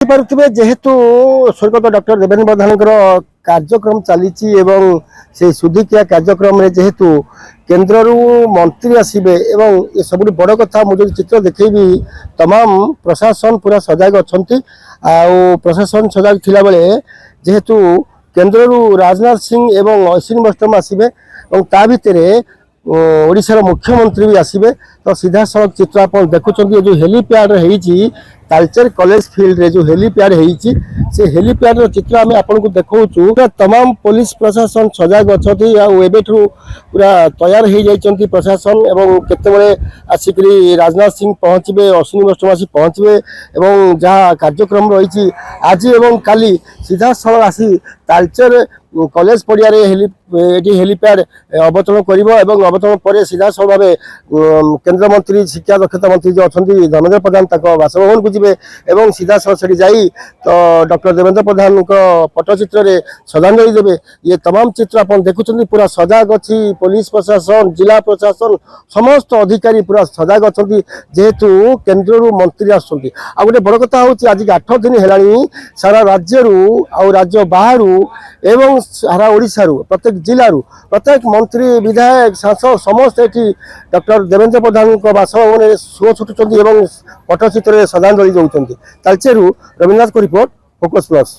देखिपे जेहेतु स्वर्गत डॉक्टर देवेन्द्र प्रधान कार्यक्रम चली से सुधिकिया कार्यक्रम जेहेतु केन्द्र मंत्री आसवे एवं ये सब बड़ कथा मुझे चित्र देखी तमाम प्रशासन पूरा सजग अच्छा प्रशासन सजग थिला बेले जेहेतु केन्द्र राजनाथ सिंह एवं अश्विनी वैष्णव आसवे ता भितर ओडिशार मुख्यमंत्री भी आसवे तो सीधा सड़क चित्र आप देखुं जो हेलीपैड है तालचेर कॉलेज फील्ड रे जो हेलीपैड है से हेलीपैड चित्र आम आपको देखा तमाम पुलिस प्रशासन सजग अच्छा पूरा तैयार हो जाती प्रशासन एवं केतबेले आसिक राजनाथ सिंह पहुँचे अश्विनी वैष्णव आसी पहुँचे जहाँ कार्यक्रम रही आज एवं काली सीधा सड़क आसी तालचेर कॉलेज पड़िया हेलीपैड अवतरण कर अवतरण पर सीधा सब भाव केन्द्र मंत्री शिक्षा दक्षता मंत्री जो अच्छा धर्मेन्द्र प्रधान बासभवन को जी एवं सीधा सड़क जाई तो डॉक्टर देवेन्द्र प्रधान पट्टचित्र में श्रद्धांजलि देवे ये तमाम चित्र आप देखुं पूरा सजग अच्छी पुलिस प्रशासन जिला प्रशासन समस्त अधिकारी पूरा सजग अच्छा जेहेतु केन्द्र मंत्री आसुँच आ गए बड़ कथा हूँ आज 8 दिन है सारा राज्य राज्य बाहर एवं सारा ओडिशा प्रत्येक जिलूर प्रत्येक मंत्री विधायक सांसद समस्त ये डॉक्टर देवेन्द्र प्रधान बासभवन सुओ छुटुंट पट्टचित्र श्रद्धांजलि दौरान तालचेरू रवीन्द्रनाथ को रिपोर्ट फोकस प्लस।